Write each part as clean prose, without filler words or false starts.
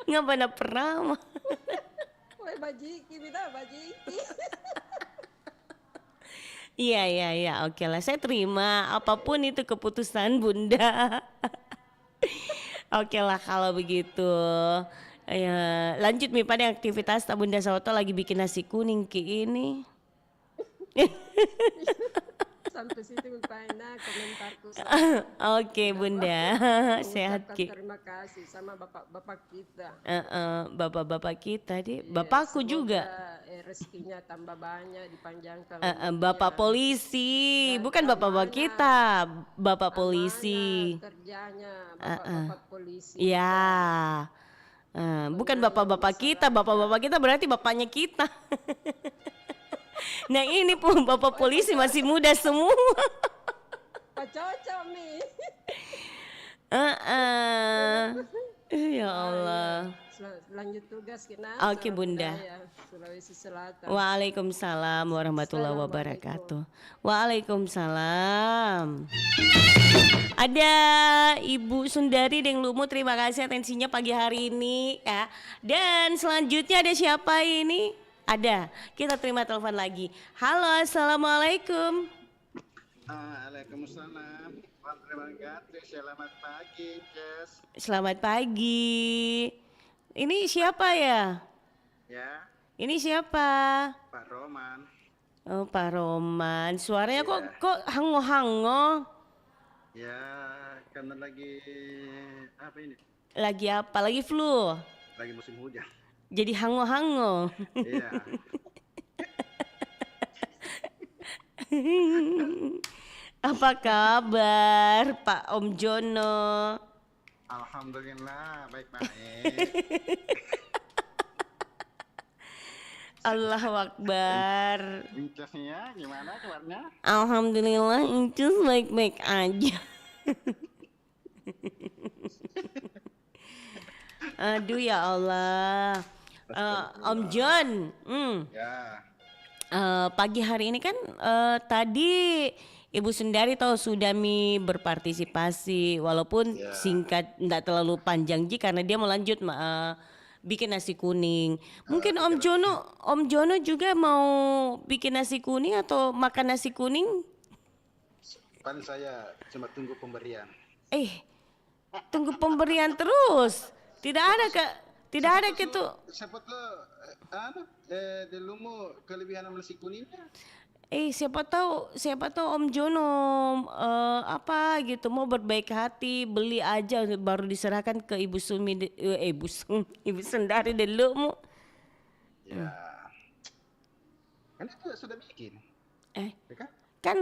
Nggak pernah. Woi bajiki, bida bajiki. Iya, iya, iya. Oke lah, saya terima apapun itu keputusan Bunda. Oke lah kalau begitu. Ya, lanjut Mi pada aktivitas Bunda Soto lagi bikin nasi kuning ki ini. Sampai situ Paina komentarku saja. Oke Tidak apa, Bunda, sehat mengucapkan ki. terima kasih sama bapak-bapak kita. Bapak-bapak kita di, Iya, bapakku juga. semoga rezekinya tambah banyak, dipanjangkan umurnya Bapak polisi, dan bukan bapak-bapak amanah, kita, bapak amanah polisi. kerjanya Eh, eh. bapak-bapak polisi kita. Ya, bukan Penyayang bapak-bapak kita, bapak-bapak masyarakat. kita berarti bapaknya kita. Nah ini pun bapak Woi, polisi masih muda semua. Pak Coco Mi. Eh, ya Ya, Allah. lanjut tugas kita, Oke salam Bunda. budaya Sulawesi Selatan. Waalaikumsalam warahmatullahi Assalamualaikum. wabarakatuh. Waalaikumsalam. Ada Ibu Sundari Deng Lumu, terima kasih atensinya pagi hari ini ya. Dan selanjutnya ada siapa ini? Ada. Kita terima telepon lagi. Halo, assalamualaikum. Waalaikumsalam. Terima kasih. Selamat pagi, Jess. Selamat pagi. Ini siapa ya? Ya, Ini siapa? Pak Roman. Oh, Pak Roman. Suaranya kok Ya, kok hango-hango. ya, karena lagi apa ini? Lagi apa? Lagi flu. Lagi musim hujan. Jadi hango-hango. Iya, Apa kabar Pak Om Jono? alhamdulillah baik-baik. Allahu Akbar. Incasnya gimana kabarnya? Alhamdulillah Incus baik-baik aja. Aduh ya Allah. Om John, Ya, pagi hari ini kan tadi Ibu Sundari tahu sudah berpartisipasi walaupun ya. singkat, tidak terlalu panjang Ji karena dia mau lanjut bikin nasi kuning. Mungkin Om Jono juga mau bikin nasi kuning atau makan nasi kuning? Kan saya cuma tunggu pemberian. Eh, tunggu pemberian terus. Tidak ada tidak ada gitu. Siapa tuh, di lumu kelebihan nasi kuningnya? Siapa tahu Om Jono apa gitu mau berbaik hati beli aja baru diserahkan ke Ibu Sundari dulu mu. Ya, kan itu sudah bikin, Eh, ya kan? kan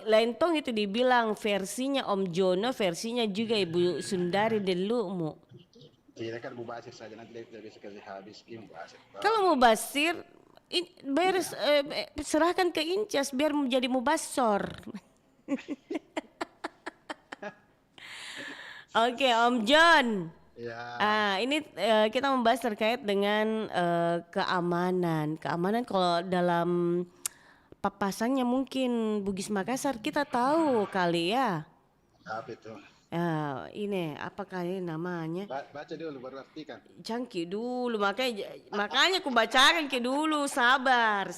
lentong itu dibilang versinya Om Jono, versinya juga Ibu Sundari dulu mu. Tidak kan mubazir saja nanti dia tidak bisa kasih habis ini mubazir. Kalau mau basir beres serahkan ke Incas biar menjadi mubasor. Oke, Om John. Ya, Ini kita membahas terkait dengan keamanan. Keamanan kalau dalam papasannya mungkin Bugis Makassar kita tahu kali ya. apa itu? Ini apa kali namanya? Baca dulu baru artikan. Cangki dulu makanya aku bacakan ke dulu sabar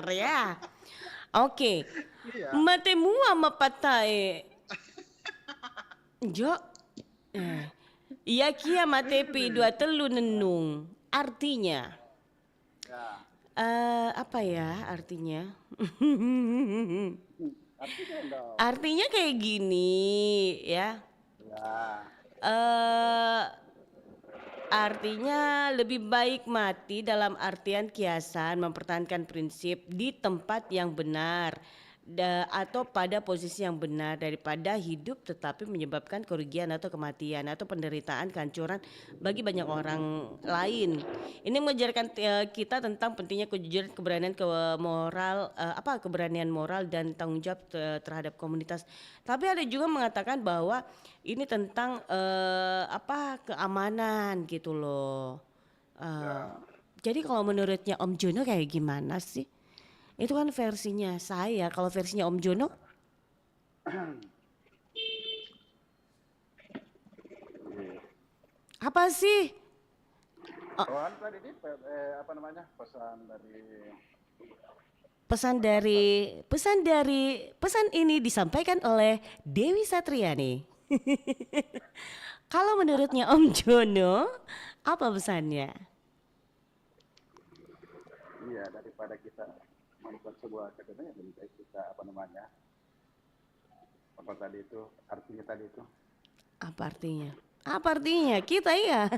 ya. Oke. Iya. Matemua mapatai. Jo. Iya kia matepi dua telu nenung. Artinya Ya. apa ya artinya? Artikan dong. Artinya kayak gini ya. Ya. eh Artinya lebih baik mati dalam artian kiasan mempertahankan prinsip di tempat yang benar atau pada posisi yang benar daripada hidup tetapi menyebabkan kerugian atau kematian atau penderitaan kehancuran bagi banyak orang lain. Ini mengajarkan kita tentang pentingnya kejujuran, keberanian, keberanian moral dan tanggung jawab terhadap komunitas. Tapi ada juga mengatakan bahwa ini tentang keamanan gitu loh. Jadi kalau menurutnya Om Jono kayak gimana sih? Itu kan versinya saya. Kalau versinya Om Jono? Apa sih? Soal tadi ini apa namanya Pesan ini disampaikan oleh Dewi Satriani. Kalau menurutnya Om Jono, apa pesannya? iya daripada kita membuat sebuah kegiatan lebih baik kita apa tadi itu artinya tadi itu Apa artinya? Apa artinya? Kita ya.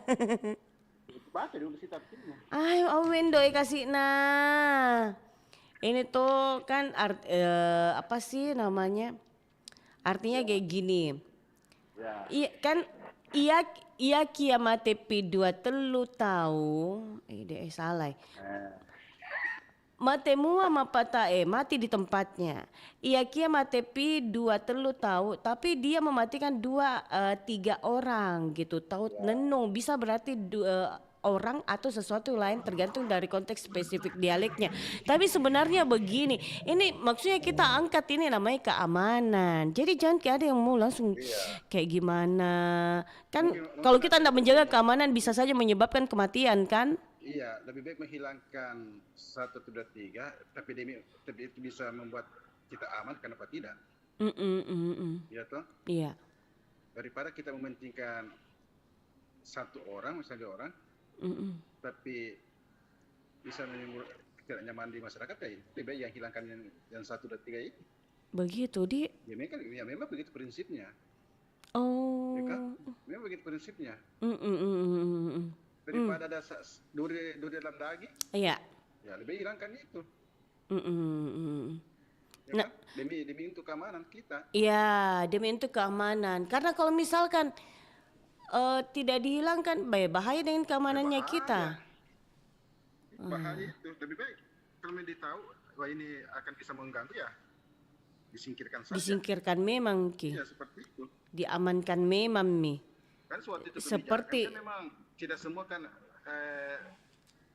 baca dulu sih artinya. Ayo Om Wendoi kasih nah. Ini tuh kan apa sih namanya? Artinya kayak gini. Ya, Iya kan iya iya kiamat dua telu tahu. Deh salah. Mate mua mapata mati di tempatnya. Ia kia mate pi dua telu tahu, tapi dia mematikan tiga orang gitu. Tahu nenung bisa berarti orang atau sesuatu lain tergantung dari konteks spesifik dialeknya. Tapi sebenarnya begini, ini maksudnya kita angkat ini namanya keamanan. Jadi jangan kayak ada yang mau langsung kayak gimana. Kan kalau kita tidak menjaga keamanan bisa saja menyebabkan kematian kan? Iya, lebih baik menghilangkan 1, 2, 3, tapi itu bisa membuat kita aman, kenapa tidak? Iya toh? Iya. Daripada kita mementingkan satu orang, misalnya orang, tapi bisa menimbulkan tidak nyaman di masyarakat, ya lebih baik yang hilangkan yang 1, 2, 3 itu. Begitu di. Ya memang begitu prinsipnya. Oh. Ya kan? Memang begitu prinsipnya. Daripada ada duri dalam daging, Iya. ya lebih hilangkan itu. Ya Nah, kan? Demi untuk keamanan kita. iya demi untuk keamanan. Karena kalau misalkan tidak dihilangkan, bahaya dengan keamanannya Bahaya. kita. Bahaya itu. Lebih baik kalau tahu wah ini akan bisa mengganggu ya disingkirkan saja. Disingkirkan memang ki. Iya seperti itu. Diamankan memang mi. Kan suatu itu Seperti. kebijakan kan memang tidak semua kan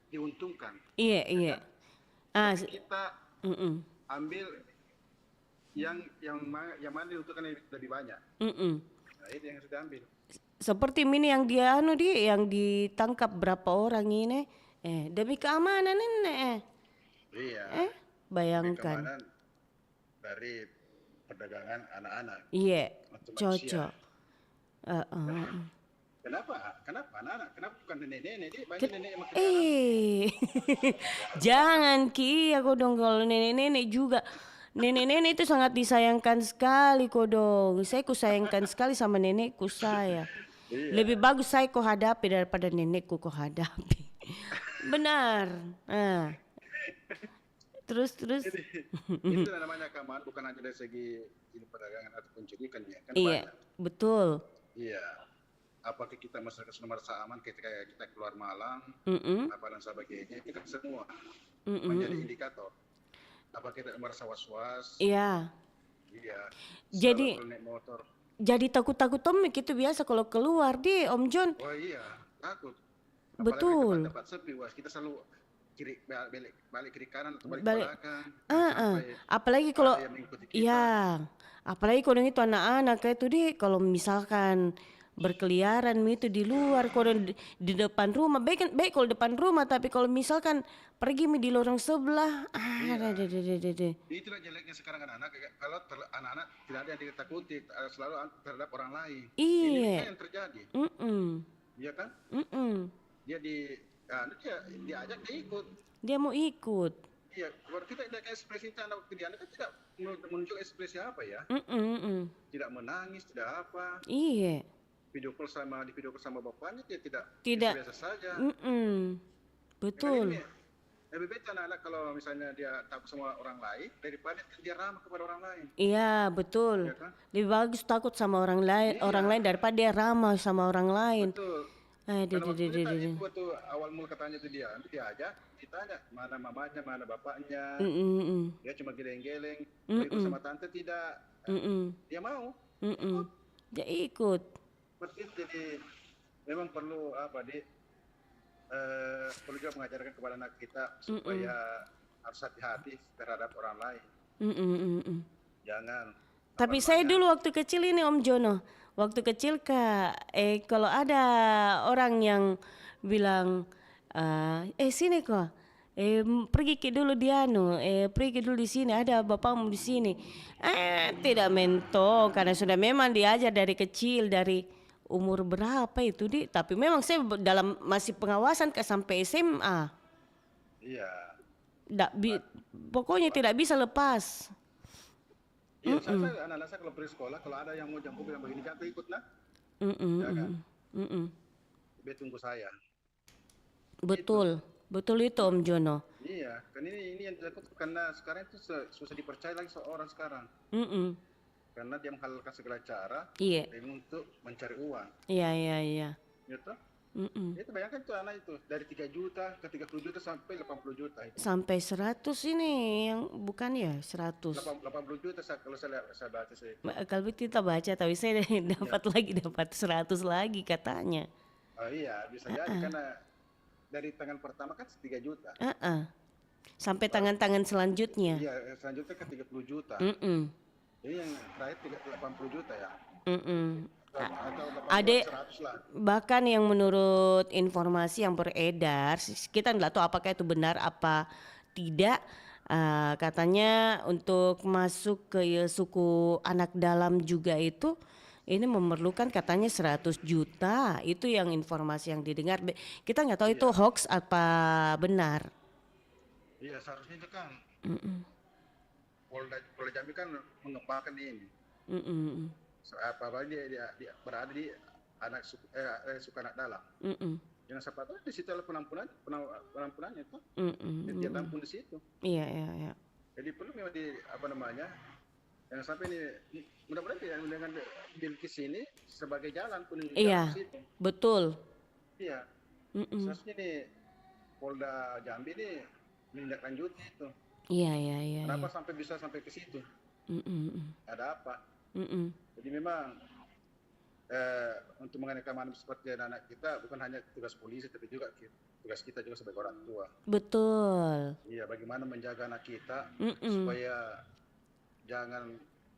diuntungkan. Iya. Tapi kita ambil yang mana diuntungkan lebih banyak. Nah, itu yang harus diambil. Seperti ini yang yang ditangkap berapa orang ini demi keamanan ini Iya. Bayangkan. Keamanan dari perdagangan anak-anak. Iya, Untuk cocok. Kenapa anak-anak? Kenapa bukan nenek-nenek? Dia banyak nenek yang makan Jangan ki, aku dong kalau nenek-nenek juga. Nenek-nenek itu sangat disayangkan sekali kok dong. Saya kusayangkan sekali sama nenekku saya. Lebih bagus saya kau hadapi daripada nenekku kau hadapi. Benar. Terus. Itu namanya keamanan, bukan hanya dari segi perdagangan atau penculikan ya. Kan Iya, banyak. betul. Iya. Apakah kita masyarakat sudah merasa aman ketika kita keluar malam, apa dan sebagainya, itu kan semua menjadi indikator. Apakah kita merasa was-was? Iya. Iya. Jadi naik motor. Jadi takut-takut Om gitu biasa kalau keluar di Om John. Oh iya, takut. Betul. Apalagi tempat sepi, wah kita selalu balik kiri kanan atau balik belakang. Apalagi kalau apalagi kalau itu anak-anak kayak itu deh kalau misalkan berkeliaran itu di luar kalau di depan rumah baik kalau depan rumah tapi kalau misalkan pergi di lorong sebelah Itulah jeleknya sekarang anak-anak kalau anak-anak tidak ada yang ditakuti selalu terhadap orang lain. Iya. Ini yang terjadi. Iya kan? Dia diajak dia ikut. Dia mau ikut. Iya, kalau kita tidak ekspresi anak waktu dia kan tidak menunjuk ekspresi apa ya? Tidak menangis, tidak apa. Iya. Di video call sama bapaknya dia tidak biasa saja. Betul. Lebih baik anak-anak kalau misalnya dia takut sama orang lain daripada dia ramah kepada orang lain. Iya betul. Ya kan? Lebih bagus takut sama orang lain daripada dia ramah sama orang lain. Betul. Waktu awal mula katanya itu dia ajak ditanya mana mamanya mana bapaknya. Dia cuma geleng-geleng. Ikut sama tante tidak. Dia mau. Dia ikut. Seperti itu jadi memang perlu perlu juga mengajarkan kepada anak kita supaya harus hati-hati terhadap orang lain. Jangan. Tapi saya dulu waktu kecil ini Om Jono, waktu kecil Kak, kalau ada orang yang bilang, sini kok, pergi ke dulu di anu, pergi dulu di sini, ada bapakmu di sini. Tidak mentok, karena sudah memang diajar dari kecil, dari umur berapa itu tapi memang saya dalam masih pengawasan ke sampai SMA. Iya. Pokoknya tidak bisa lepas. Iya, saya anak-anak saya kalau pergi sekolah, kalau ada yang mau jemput bilang begini, jangan ikut nah, ya kan? Dia tunggu saya. Betul, betul itu Om Jono. Iya, kan ini yang takut karena sekarang itu susah dipercaya lagi seorang sekarang. Karena dia menghalalkan segala cara Iya, untuk mencari uang. iya. Gitu? Itu bayangkan tuh anak itu dari 3 juta ke 30 juta sampai 80 juta itu. Sampai 100 ini yang bukan ya 100. 80 juta kalau saya baca saya. Kalau kita baca tapi saya dapat 100 lagi katanya. Oh iya, bisa jadi karena dari tangan pertama kan 3 juta. Sampai tangan-tangan selanjutnya. Iya, selanjutnya ke 30 juta. Jadi yang terakhir 80 juta ya. Atau 100 lah. Bahkan yang menurut informasi yang beredar, kita nggak tahu apakah itu benar apa tidak. Katanya untuk masuk ke suku anak dalam juga itu ini memerlukan katanya 100 juta. Itu yang informasi yang didengar. Kita nggak tahu itu hoax apa benar. Iya, seharusnya itu kan Polda Jambi kan mengembangkan ini. Apalagi dia berada di suku anak dalam. Yang siapa tahu di situ adalah penampunannya itu. Dia tampung di situ. Iya. Jadi perlu memang yang sampai ini mudah-mudahan dengan Bilkis ini sebagai jalan penunjuk jalan ke situ. Betul. Iya. Seharusnya nih Polda Jambi ini menindaklanjuti itu. Iya. Kenapa sampai bisa sampai ke situ? Ada apa? Jadi memang untuk mengenai keamanan seperti anak kita bukan hanya tugas polisi tapi juga tugas kita juga sebagai orang tua. Betul. Iya, bagaimana menjaga anak kita supaya jangan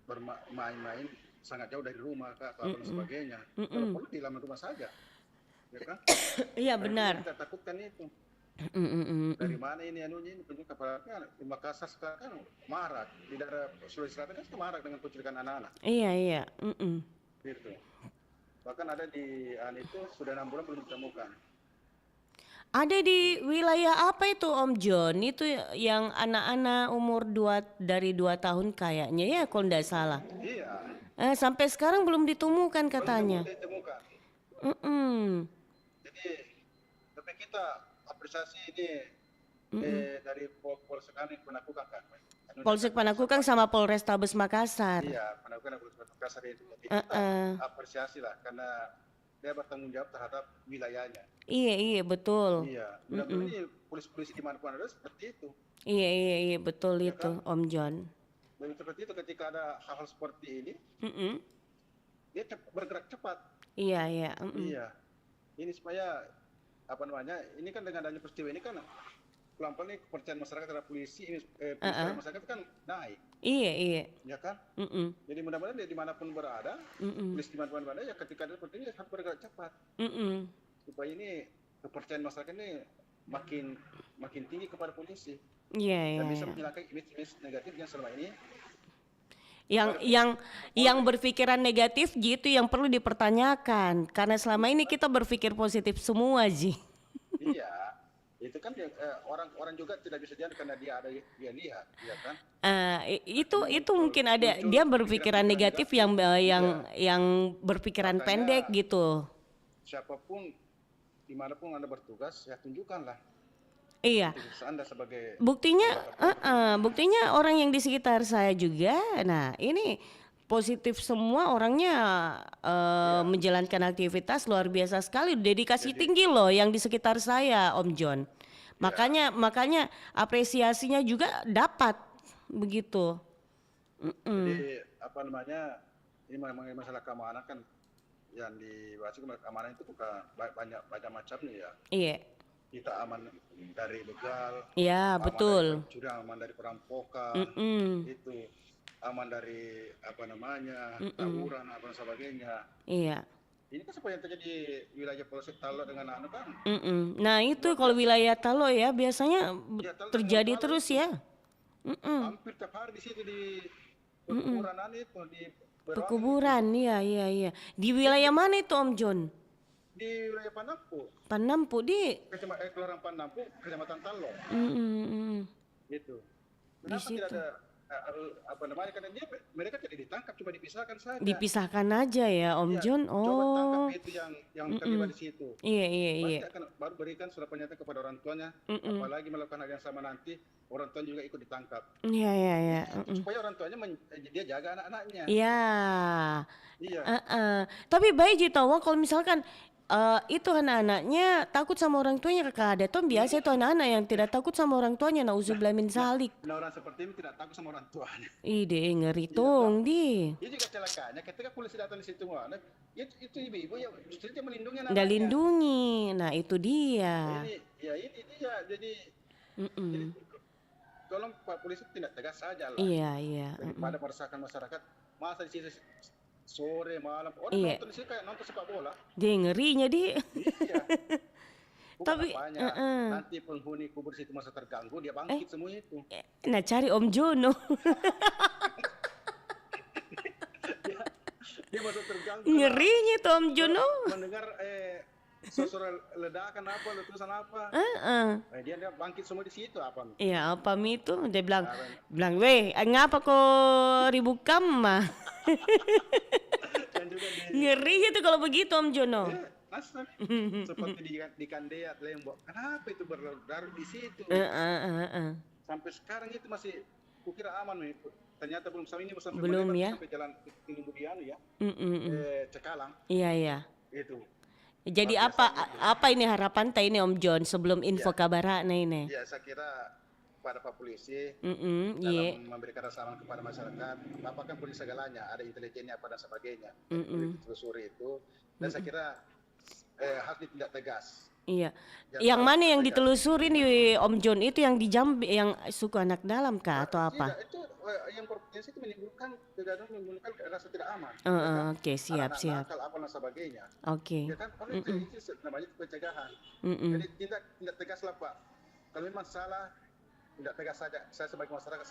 bermain-main sangat jauh dari rumah atau sebagainya. Kalau perlu di dalam rumah saja, ya kan? Iya benar. Kita takutkan itu. Dari mana ini penunjuk kapal kan di Makassar sekarang kan marak, di daerah Sulawesi Selatan kan marak dengan penculikan anak-anak. Iya. Gitu. Bahkan ada di itu sudah 6 bulan belum ditemukan. Ada di wilayah apa itu Om John? Itu yang anak-anak umur dari 2 tahun kayaknya ya kalau tidak salah. Iya. Sampai sekarang belum ditemukan katanya. Belum ditemukan. Jadi tapi kita apresiasi ini dari Polsek Panakukang kan. Polsek Panakukang sama Polrestabes Makassar. Iya, Panakukang dan Polsek Makassar itu. Kita apresiasi lah karena dia bertanggung jawab terhadap wilayahnya. Iya betul. Iya, mudah-mudahan polisi-polisi di mana pun ada seperti itu. Iya betul ya itu kan? Om John. Dan seperti itu ketika ada hal-hal seperti ini, dia bergerak cepat. Iya. Iya, ini supaya ini kan dengan adanya peristiwa ini kan pelan-pelan kepercayaan masyarakat terhadap polisi ini masyarakat kan naik. Iya. Ya kan? Jadi mudah-mudahan dia dimanapun berada, polisi dimanapun berada ya ketika ada seperti ini harus bergerak cepat. Supaya ini kepercayaan masyarakat ini makin tinggi kepada polisi. Iya. Dan bisa menghilangkan image negatif yang selama ini. Yang berpikiran negatif gitu yang perlu dipertanyakan karena selama ini kita berpikir positif semua Ji. Iya, itu kan orang juga tidak bisa jalan karena dia lihat, ya kan? Itu mungkin ada dia berpikiran negatif yang berpikiran pendek gitu. Siapapun dimanapun Anda bertugas ya tunjukkanlah. Iya. Anda sebagai buktinya orang yang di sekitar saya juga. Nah, ini positif semua orangnya menjalankan aktivitas luar biasa sekali, dedikasi tinggi loh yang di sekitar saya, Om John. Makanya apresiasinya juga dapat begitu. Jadi ini memang masalah keamanan kan yang dibahas keamanan itu bukan banyak macamnya ya. Iya. Kita aman dari begal, ya betul, dari pencurian, aman dari perampokan, itu aman dari apa namanya tawuran apa dan sebagainya. Iya. Ini kan seperti yang terjadi wilayah Polsek Talo dengan anu kan. Nah itu kalau wilayah Talo ya biasanya Ya, Talo terjadi Talo terus itu ya. hampir tiap hari di situ di perkuburan itu di Beruang Perkuburan, iya. Di wilayah mana itu Om John? di wilayah Panampu, Panampu di. Kelurahan Panampu, Kecamatan Talo. Mm-mm. Gitu. Kenapa situ. tidak ada apa namanya? Karena mereka tidak ditangkap, cuma dipisahkan saja. Dipisahkan aja ya Om Iya, John. coba tangkap Oh, itu yang terlibat di situ. iya. Pasti akan baru berikan surat pernyataan kepada orang tuanya, apalagi melakukan hal yang sama nanti orang tuanya juga ikut ditangkap. Iya. Supaya orang tuanya dia jaga anak-anaknya. Iya. Iya. Tapi baik Jitawa kalau misalkan itu anak-anaknya takut sama orang tuanya kakak ada tuh biasa itu anak-anak yang tidak takut sama orang tuanya nauzubillah min zalik. Nah, orang seperti ini tidak takut sama orang tuanya. Ide ngeri tong di. Dia juga celakanya ketika polisi datang di situ mana, itu ibu-ibu yang justru dia melindungi Nggak anaknya. lindungi. Nah itu dia. Ini dia jadi tolong Pak Polisi tidak tegas saja lah. Iya. Daripada meresahkan masyarakat. Masa di sini sore malam orang Iya. nonton di sini kayak nonton sepak bola. Dia ngerinya di. Iya. Bukan Tapi, apanya, nanti penghuni kubur situ masa terganggu dia bangkit semua itu. Nah cari Om Jono. Dia masa terganggu. Ngerinya tuh Om Jono. Mendengar suara ledakan apa, letusan apa. Dia bangkit semua di situ apa? Iya apa itu dia bilang weh ngapa kok ribut mah. Dan juga Ngerinya tuh kalau begitu Om Jono. Asal seperti di Kandeat Lembok. Kenapa itu berlarut di situ? Sampai sekarang itu masih kukira aman nih. Ternyata belum sampai ini Belum ya. sampai jalan Timbudiano ya. Cekalang. Iya. Itu. Jadi Luar biasa apa ini harapan teh ini Om John sebelum info kabarana ini? Ya, saya kira pada Pak Polisi Iya. dalam memberikan rasa aman kepada masyarakat. Bapak kan polisi segalanya, ada intelijennya apa dan sebagainya. Ditelusuri itu. Dan saya kira harus ditindak tegas. Iya. Yang Yang mana yang tegas. ditelusurin di Om John itu yang di Jambi yang suku anak dalam kah atau apa? Tidak, itu yang berpotensi itu menimbulkan rasa tidak aman. Oke, siap. Nakal apa dan sebagainya. Oke. Ya kan, kalau itu namanya pencegahan. Jadi tindak tegas lah Pak. Kalau memang salah, tindak tegas saja. Saya sebagai masyarakat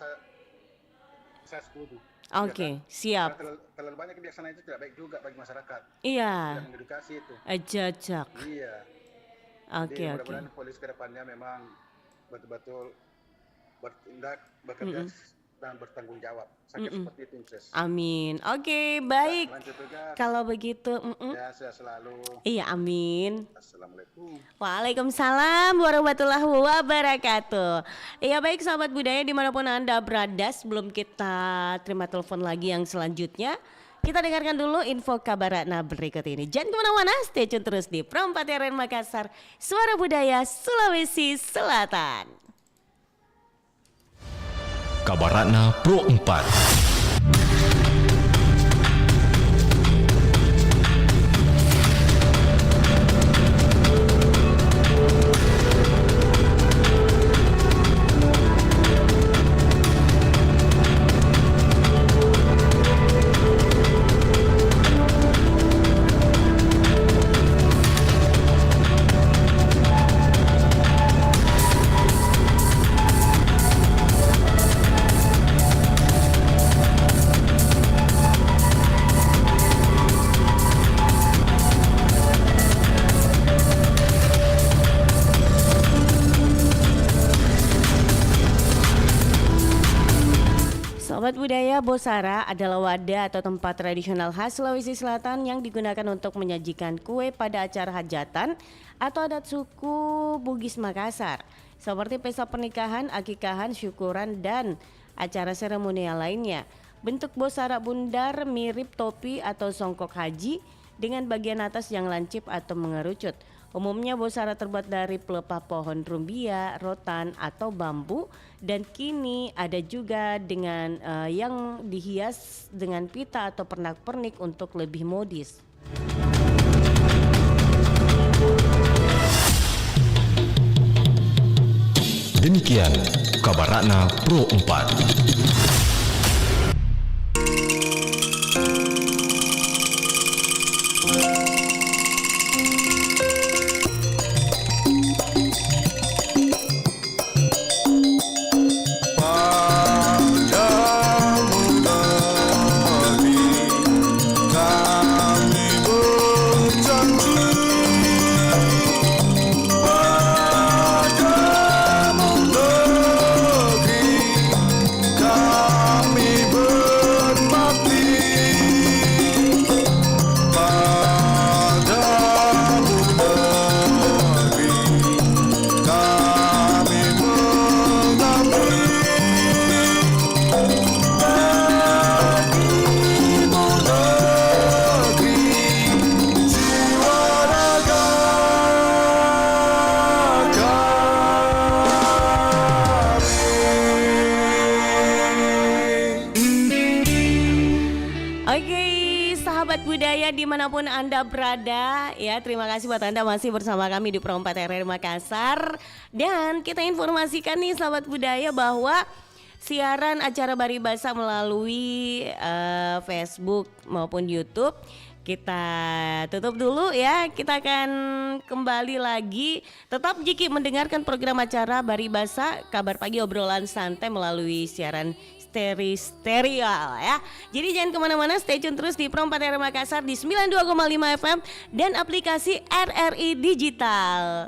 saya setuju. Oke, siap. Karena terlalu banyak kebiasaan itu tidak baik juga bagi masyarakat. Iya. Tidak mengedukasi itu. Ajak. Iya. Oke. Jadi mudah-mudahan polisi ke depannya memang betul-betul bertindak, bekerja dan bertanggung jawab. Saya kira seperti itu, Sis. Amin. Oke, baik. Lanjut tugas. Kalau begitu, Ya, saya selalu. iya amin. Assalamualaikum. Waalaikumsalam warahmatullahi wabarakatuh. Iya baik sahabat budaya dimanapun Anda berada, sebelum kita terima telepon lagi yang selanjutnya, kita dengarkan dulu info kabarana berikut ini. Jangan kemana-mana, stay tune terus di Pro 4 RN Makassar, Suara Budaya Sulawesi Selatan. Kabaratna Pro 4. Sobat budaya, Bosara adalah wadah atau tempat tradisional khas Sulawesi Selatan yang digunakan untuk menyajikan kue pada acara hajatan atau adat suku Bugis Makassar, seperti pesta pernikahan, akikahan, syukuran, dan acara seremonial lainnya. Bentuk Bosara bundar mirip topi atau songkok haji dengan bagian atas yang lancip atau mengerucut. Umumnya Bosara terbuat dari pelepah pohon rumbia, rotan, atau bambu, dan kini ada juga dengan yang dihias dengan pita atau pernak-pernik untuk lebih modis. Demikian Kabaratna Pro 4. dimanapun Anda berada ya. Terima kasih buat Anda masih bersama kami di Pro 4 RRI Makassar. Dan kita informasikan nih sahabat budaya bahwa siaran acara Baribasa melalui Facebook maupun YouTube kita tutup dulu ya. Kita akan kembali lagi. Tetap jika mendengarkan program acara Baribasa, kabar pagi obrolan santai melalui siaran stereo ya. Jadi jangan kemana-mana, stay tune terus di Pro 4 RRI Makassar di 92,5 FM dan aplikasi RRI Digital.